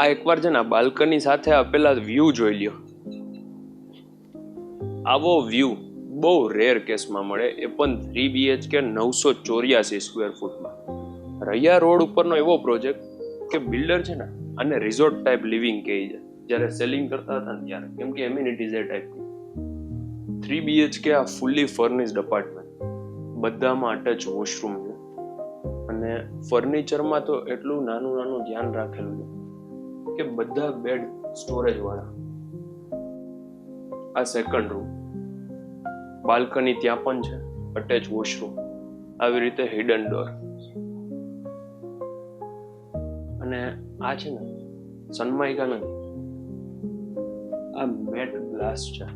આ એકવાર છે ને બાલ્કની સાથે આપેલા વ્યૂ જોઈ લ્યો. આવો વ્યૂ બહુ રેર કેસમાં મળે, એ પણ 3 BHK 984 સ્ક્વેર ફૂટમાં. રૈયા રોડ ઉપરનો એવો પ્રોજેક્ટ કે બિલ્ડર છે ને આને રિઝોર્ટ ટાઈપ લિવિંગ કહે છે જ્યારે સેલિંગ કરતા હતા ને ત્યારે, કેમ કે એમ્યુનિટીઝ એ ટાઈપની. 3 BHK આ ફૂલી ફર્નિશ્ડ અપાર્ટમેન્ટ, બધામાં અટેચ વોશરૂમ છે અને ફર્નિચરમાં તો એટલું નાનું નાનું ધ્યાન રાખેલું છે કે બધા બેડ સ્ટોરેજ વાળા. આ સેકન્ડ રૂમ, બાલ્કની ત્યાં પણ છે, અટેચ વોશરૂમ, આવી રીતે હિડન ડોર. અને આ છે ને સનમાઇકા નથી, આ મેટ ગ્લાસ છે.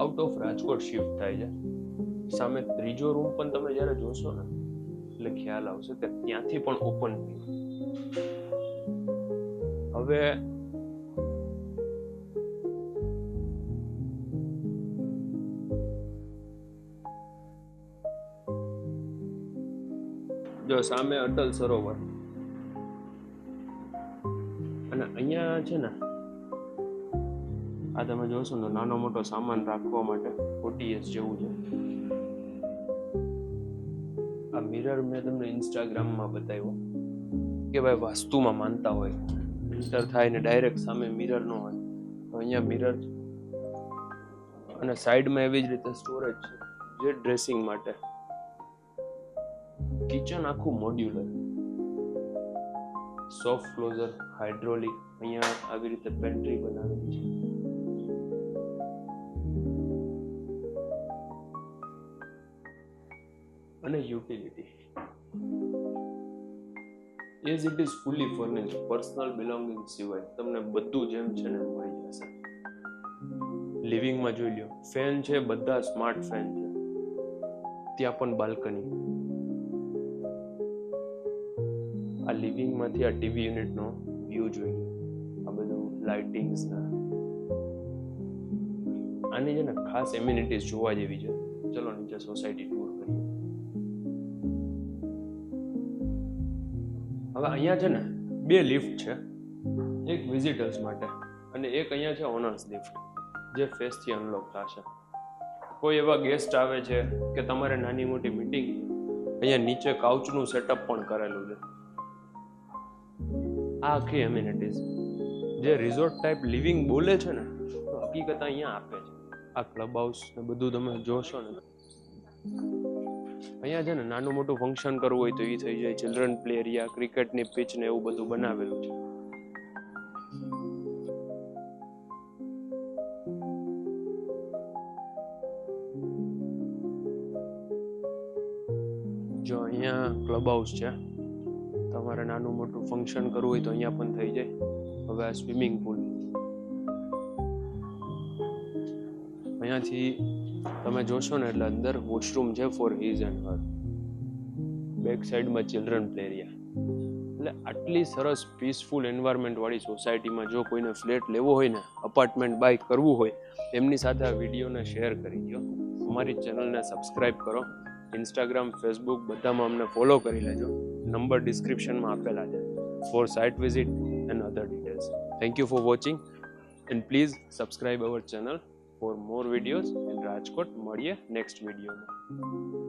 આઉટ ઓફ રાજકોટ શિફ્ટ થાય છે. સામે ત્રીજો રૂમ પણ તમે જ્યારે જોશો ને એટલે ખ્યાલ આવશે કે ત્યાંથી પણ ઓપન વ્યૂ. હવે જો સામે અટલ સરોવર અને અહીંયા છે ને આ તમે જોશો ને નાનો મોટો સામાન રાખવા માટે OTS જેવું છે. આ મિરર મેં તમને ઇન્સ્ટાગ્રામમાં બતાવ્યો કે ભાઈ વાસ્તુમાં માનતા હોય, એન્ટર થાય ને ડાયરેક્ટ સામે મિરર ન હોય તો અહીંયા મિરર છે. અને સાઈડમાં એવી જ રીતે સ્ટોરેજ છે જે ડ્રેસિંગ માટે. કિચન આખું મોડ્યુલર, સોફ્ટ ક્લોઝર, હાઇડ્રોલિક. અહીંયા આવી રીતે પેન્ટ્રી બનાવેલી છે. અને utility as it is fully furnished. Personal belonging સિવાય તમને બધું જેમ છે ને મળી જશે. લિવિંગમાં જોઈ લ્યો, ફેન છે, બધા સ્માર્ટ ફેન છે. ત્યાં પણ બાલ્કની. આ લિવિંગમાંથી આ ટીવી યુનિટનો વ્યૂ જોઈ લો. આ બધું લાઇટિંગ્સ ના આની છે ને ખાસ એમ્યુનિટીઝ જોવા જેવી છે. ચલો નીચે સોસાયટી ટૂર કરીએ. હવે અહીંયા છે ને 2 લિફ્ટ છે, એક વિઝિટર્સ માટે અને એક અહીંયા છે ઓનર્સ લિફ્ટ, જે ફેસથી અનલોક થશે. કોઈ એવા ગેસ્ટ આવે છે કે તમારે નાની મોટી મીટિંગ, અહીંયા નીચે કાઉચનું સેટઅપ પણ કરેલું છે. આ આખી એમ્યુનિટીઝ જે રિઝોર્ટ ટાઈપ લિવિંગ બોલે છે ને, તો હકીકત અહીંયા આપે છે. આ ક્લબ હાઉસ ને બધું તમે જોશો ને, અહીંયા છે ને નાનું મોટું ફંક્શન કરવું હોય તો એ થઈ જાય. ચિલ્ડ્રન પ્લે એરિયા, ક્રિકેટની પિચ ને એવું બધું બનાવેલું છે. જો અહીંયા ક્લબ હાઉસ છે, તમારે નાનું મોટું ફંક્શન કરવું હોય તો અહીંયા પણ થઈ જાય. હવે આ સ્વિમિંગ પુલ, અહીંયાથી તમે જોશો ને એટલે અંદર વોશરૂમ છે for his and her. Back સાઈડમાં ચિલ્ડ્રન પ્લે એરિયા. એટલે આટલી સરસ પીસફુલ એન્વાયરમેન્ટ વાળી સોસાયટીમાં જો કોઈને ફ્લેટ લેવો હોય ને, અપાર્ટમેન્ટ બાય કરવું હોય, એમની સાથે આ વિડીયોને શેર કરી દો. અમારી ચેનલને સબસ્ક્રાઈબ કરો. ઇન્સ્ટાગ્રામ, ફેસબુક બધામાં અમને ફોલો કરી લેજો. નંબર ડિસ્ક્રિપ્શનમાં આપેલા છે for site visit and other details. Thank you for watching and please subscribe our channel for more videos in Rajkot. મળીએ નેક્સ્ટ વિડીયોમાં.